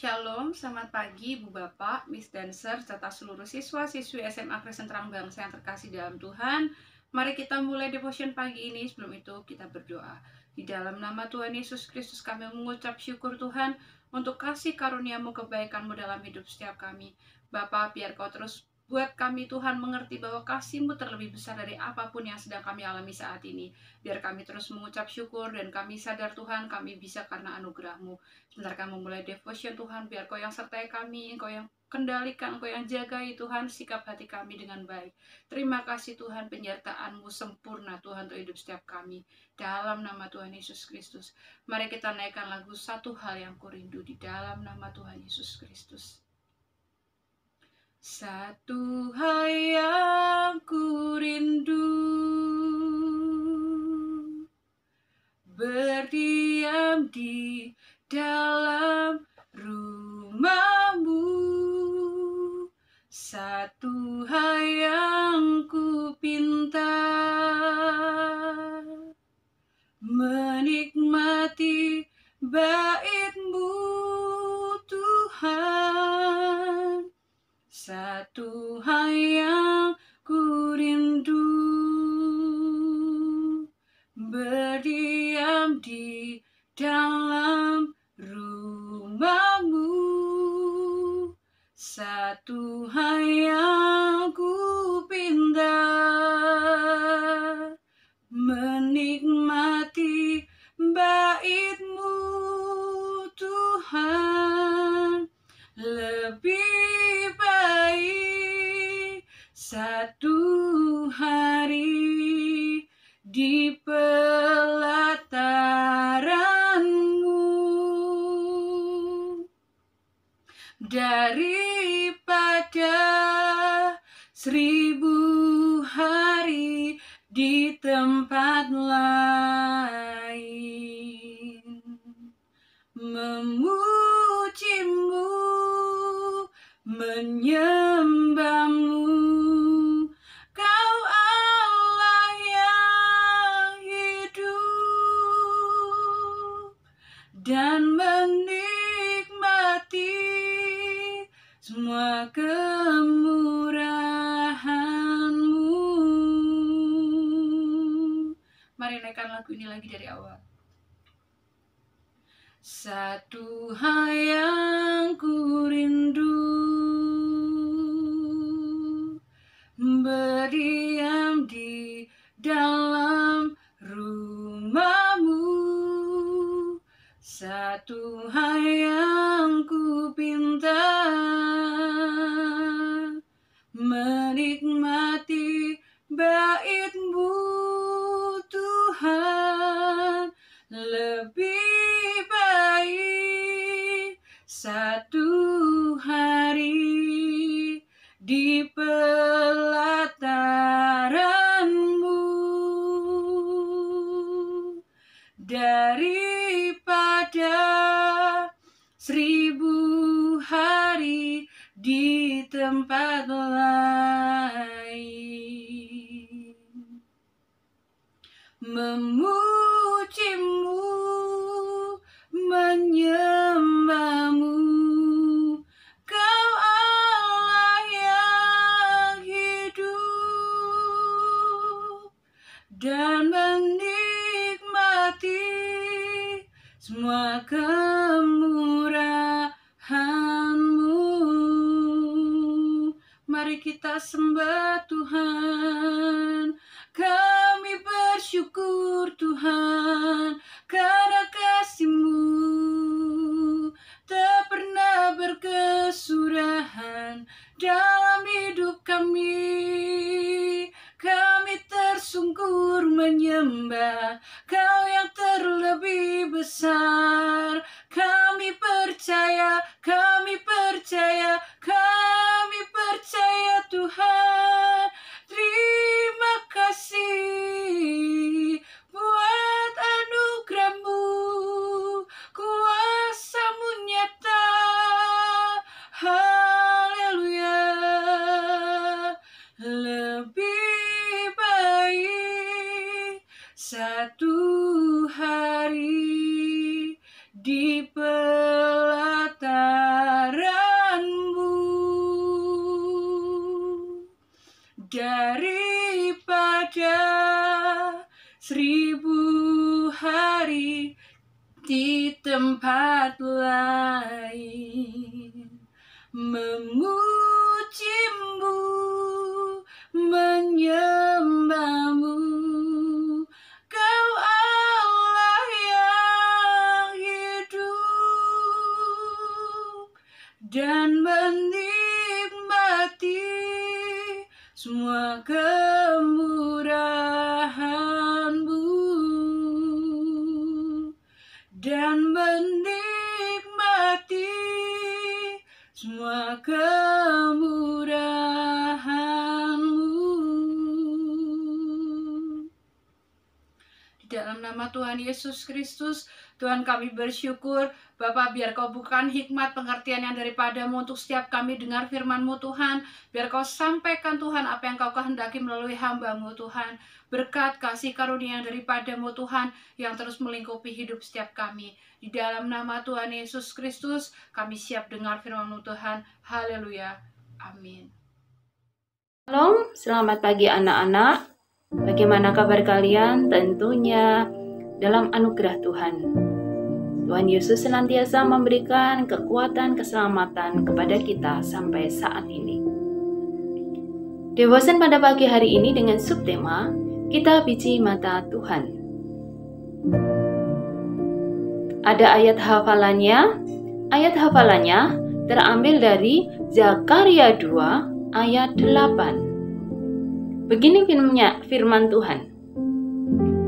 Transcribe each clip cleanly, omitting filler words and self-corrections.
Shalom, selamat pagi Ibu Bapak, Miss Dancer, serta seluruh siswa-siswi SMA Kristen Terang Bangsa yang terkasih dalam Tuhan. Mari kita mulai devotion pagi ini. Sebelum itu kita berdoa. Di dalam nama Tuhan Yesus Kristus kami mengucap syukur Tuhan untuk kasih karunia-Mu, kebaikan-Mu dalam hidup setiap kami. Bapak, biar Kau terus buat kami Tuhan mengerti bahwa kasih-Mu terlebih besar dari apapun yang sedang kami alami saat ini. Biar kami terus mengucap syukur dan kami sadar Tuhan kami bisa karena anugerah-Mu. Sebentar kami mulai devotion Tuhan, biar Kau yang sertai kami, Kau yang kendalikan, Kau yang jagai Tuhan sikap hati kami dengan baik. Terima kasih Tuhan, penyertaan-Mu sempurna Tuhan untuk hidup setiap kami. Dalam nama Tuhan Yesus Kristus. Mari kita naikkan lagu Satu Hal Yang Kurindu di dalam nama Tuhan Yesus Kristus. Satu hal yang kurindu, berdiam di dalam rumah-Mu. Satu hal yang kupinta, menikmati bait-Mu Tuhan. Satu hal yang kurindu, berdiam di dalam rumah-Mu. Satu hal yang kupinta, menikmati bait-Mu Tuhan. Lebih baik satu hari di pelataran-Mu daripada 1000 hari di tempat lain. Memuji-Mu, menyembah-Mu, Kau Allah yang hidup, dan menikmati semua kemurahan-Mu. Mari naikkan lagu ini lagi dari awal. Satu hal yang kurindu, berdiam di dalam rumah-Mu. Satu hal yang kupinta, menikmati bait-Mu Tuhan. Lebih baik satu hari di pelataran-Mu daripada 1000 hari di tempat lain. Memuji-Mu, menyembah-Mu, Kau Allah yang hidup, dan menikmati semua kemurahan-Mu. Mari kita sembah Tuhan. Kami bersyukur Tuhan karena kasih-Mu tak pernah berkesudahan dalam hidup kami. Kami tersungkur menyembah Kau yang terlebih besar. Kami percaya, kami percaya, kami percaya Tuhan. Terima kasih buat anugerah-Mu, kuasa-Mu nyata. Haleluya. Lebih baik satu hari di pelataran daripada 1000 hari di tempat lain, memujimu, menyembahmu, Kau Allah yang hidup, dan menikmati semua kemurahan-Mu, dan menikmati semua kemurahan-Mu. Di dalam nama Tuhan Yesus Kristus, Tuhan, kami bersyukur Bapak, biar Kau bukan hikmat pengertian yang daripada-Mu untuk setiap kami dengar firman-Mu Tuhan. Biar Kau sampaikan Tuhan apa yang Kau kehendaki melalui hamba-Mu Tuhan. Berkat kasih karunia yang daripada-Mu Tuhan yang terus melingkupi hidup setiap kami. Di dalam nama Tuhan Yesus Kristus kami siap dengar firman-Mu Tuhan. Haleluya. Amin. Shalom, selamat pagi anak-anak. Bagaimana kabar kalian? Tentunya dalam anugerah Tuhan. Tuhan Yesus senantiasa memberikan kekuatan, keselamatan kepada kita sampai saat ini. Devotion pada pagi hari ini dengan subtema Kita Biji Mata Tuhan. Ada ayat hafalannya. Ayat hafalannya terambil dari Zakaria 2 ayat 8. Begini firman Tuhan.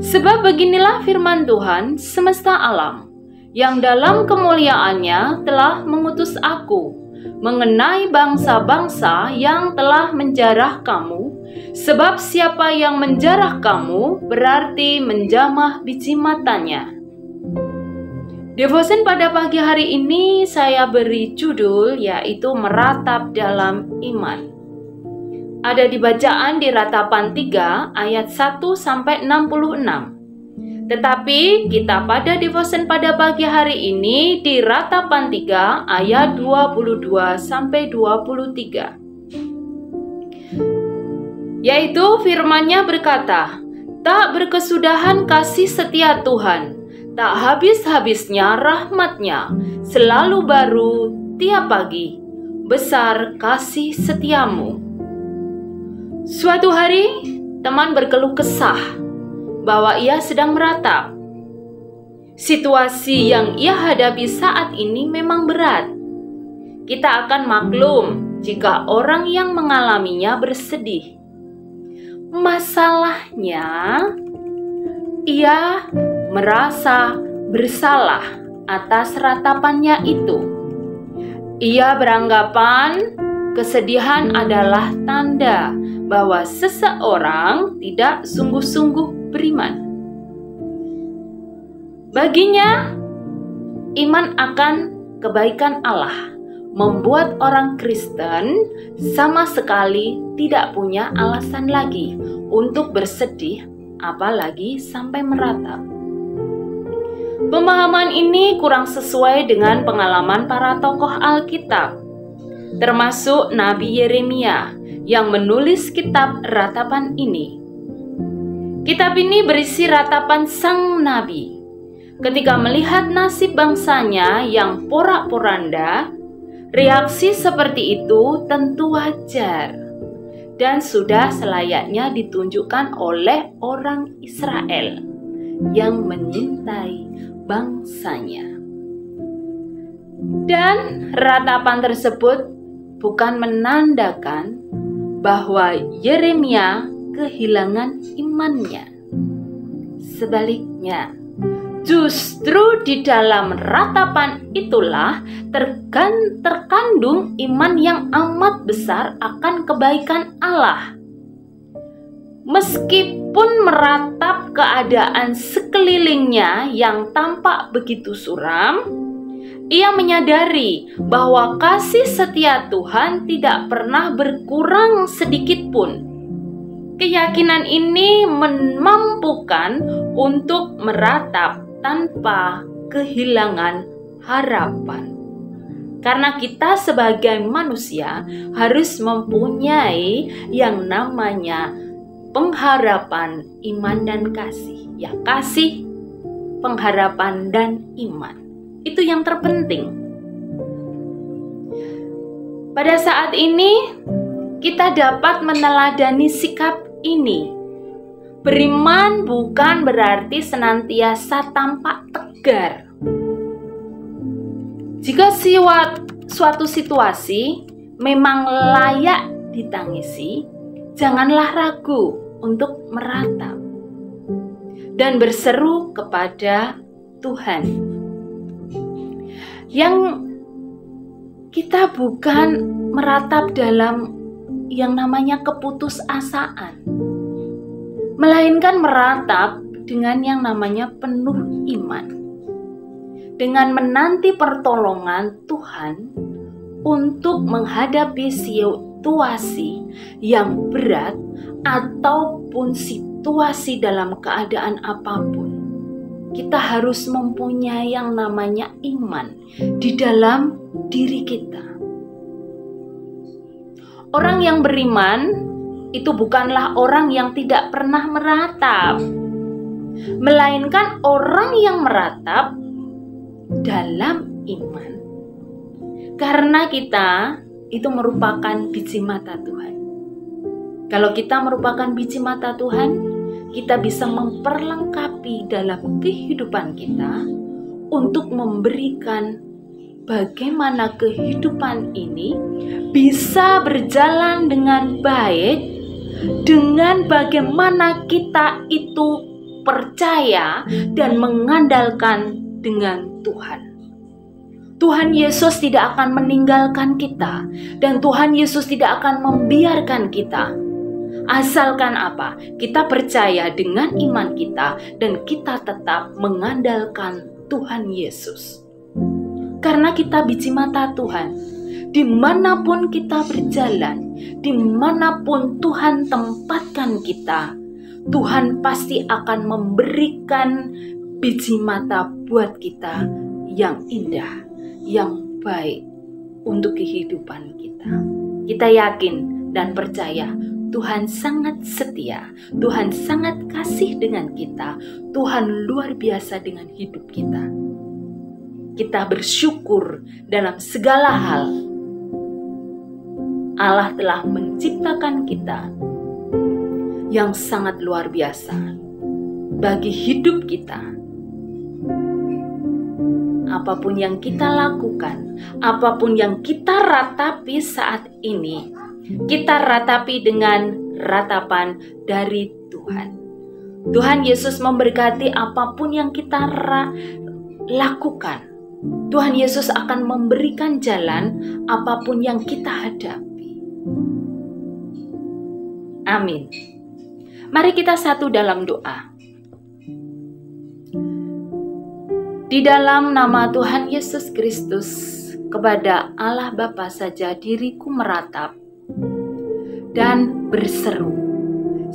Sebab beginilah firman Tuhan semesta alam, yang dalam kemuliaannya telah mengutus aku, mengenai bangsa-bangsa yang telah menjarah kamu, sebab siapa yang menjarah kamu berarti menjamah biji matanya. Devotion pada pagi hari ini saya beri judul yaitu meratap dalam iman. Ada di bacaan di Ratapan 3 ayat 1-66. Tetapi kita pada devotion pada pagi hari ini di Ratapan 3 ayat 22-23. Yaitu firman-Nya berkata, tak berkesudahan kasih setia Tuhan, tak habis-habisnya rahmat-Nya, selalu baru tiap pagi, besar kasih setiamu. Suatu hari, teman berkeluh kesah bahwa ia sedang meratap. Situasi yang ia hadapi saat ini memang berat. Kita akan maklum jika orang yang mengalaminya bersedih. Masalahnya, ia merasa bersalah atas ratapannya itu. Ia beranggapan kesedihan adalah tanda bahwa seseorang tidak sungguh-sungguh beriman. Baginya, iman akan kebaikan Allah membuat orang Kristen sama sekali tidak punya alasan lagi untuk bersedih, apalagi sampai meratap. Pemahaman ini kurang sesuai dengan pengalaman para tokoh Alkitab, termasuk Nabi Yeremia yang menulis kitab Ratapan ini. Kitab ini berisi ratapan sang nabi. Ketika melihat nasib bangsanya yang porak-poranda, reaksi seperti itu tentu wajar dan sudah selayaknya ditunjukkan oleh orang Israel yang menyintai bangsanya. Dan ratapan tersebut bukan menandakan bahwa Yeremia kehilangan imannya. Sebaliknya, justru di dalam ratapan itulah terkandung iman yang amat besar akan kebaikan Allah. Meskipun meratap keadaan sekelilingnya yang tampak begitu suram, ia menyadari bahwa kasih setia Tuhan tidak pernah berkurang sedikit pun. Keyakinan ini memampukan untuk meratap tanpa kehilangan harapan. Karena kita sebagai manusia harus mempunyai yang namanya pengharapan, iman, dan kasih. Ya, kasih, pengharapan, dan iman. Itu yang terpenting. Pada saat ini, kita dapat meneladani sikap ini. Beriman bukan berarti senantiasa tampak tegar. Jika suatu situasi memang layak ditangisi, janganlah ragu untuk meratap dan berseru kepada Tuhan. Yang kita bukan meratap dalam yang namanya keputusasaan, melainkan meratap dengan yang namanya penuh iman. Dengan menanti pertolongan Tuhan untuk menghadapi situasi yang berat ataupun situasi dalam keadaan apapun. Kita harus mempunyai yang namanya iman di dalam diri kita. Orang yang beriman itu bukanlah orang yang tidak pernah meratap, melainkan orang yang meratap dalam iman. Karena kita itu merupakan biji mata Tuhan. Kalau kita merupakan biji mata Tuhan, kita bisa memperlengkapi dalam kehidupan kita untuk memberikan bagaimana kehidupan ini bisa berjalan dengan baik, dengan bagaimana kita itu percaya dan mengandalkan dengan Tuhan. Tuhan Yesus tidak akan meninggalkan kita, dan Tuhan Yesus tidak akan membiarkan kita. Asalkan apa? Kita percaya dengan iman kita dan kita tetap mengandalkan Tuhan Yesus. Karena kita biji mata Tuhan, dimanapun kita berjalan, dimanapun Tuhan tempatkan kita, Tuhan pasti akan memberikan biji mata buat kita yang indah, yang baik untuk kehidupan kita. Kita yakin dan percaya Tuhan sangat setia, Tuhan sangat kasih dengan kita, Tuhan luar biasa dengan hidup kita. Kita bersyukur dalam segala hal. Allah telah menciptakan kita yang sangat luar biasa bagi hidup kita. Apapun yang kita lakukan, apapun yang kita ratapi saat ini, kita ratapi dengan ratapan dari Tuhan. Tuhan Yesus memberkati apapun yang kita lakukan. Tuhan Yesus akan memberikan jalan apapun yang kita hadapi. Amin. Mari kita satu dalam doa. Di dalam nama Tuhan Yesus Kristus, kepada Allah Bapa saja diriku meratap dan berseru,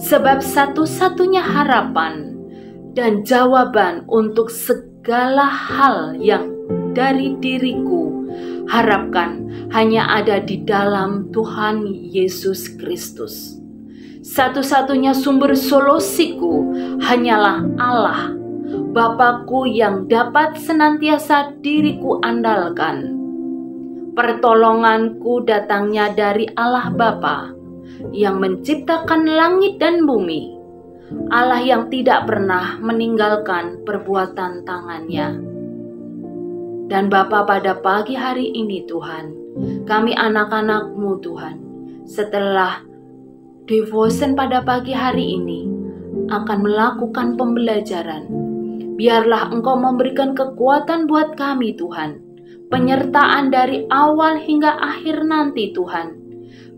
sebab satu-satunya harapan dan jawaban untuk segala hal yang dari diriku harapkan hanya ada di dalam Tuhan Yesus Kristus. Satu-satunya sumber solusiku hanyalah Allah, Bapakku yang dapat senantiasa diriku andalkan. Pertolonganku datangnya dari Allah Bapa yang menciptakan langit dan bumi, Allah yang tidak pernah meninggalkan perbuatan tangannya. Dan Bapa, pada pagi hari ini Tuhan, kami anak-anak-Mu Tuhan, setelah devotion pada pagi hari ini akan melakukan pembelajaran. Biarlah Engkau memberikan kekuatan buat kami Tuhan, penyertaan dari awal hingga akhir nanti Tuhan.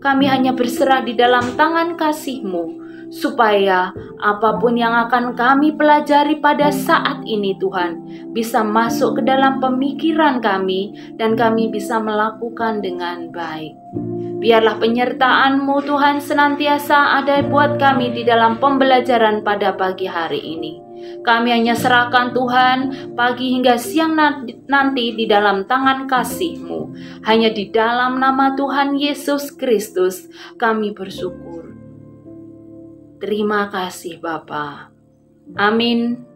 Kami hanya berserah di dalam tangan kasih-Mu, supaya apapun yang akan kami pelajari pada saat ini Tuhan, bisa masuk ke dalam pemikiran kami dan kami bisa melakukan dengan baik. Biarlah penyertaan-Mu Tuhan senantiasa ada buat kami di dalam pembelajaran pada pagi hari ini. Kami hanya serahkan Tuhan pagi hingga siang nanti di dalam tangan kasih-Mu. Hanya di dalam nama Tuhan Yesus Kristus kami bersyukur. Terima kasih Bapa. Amin.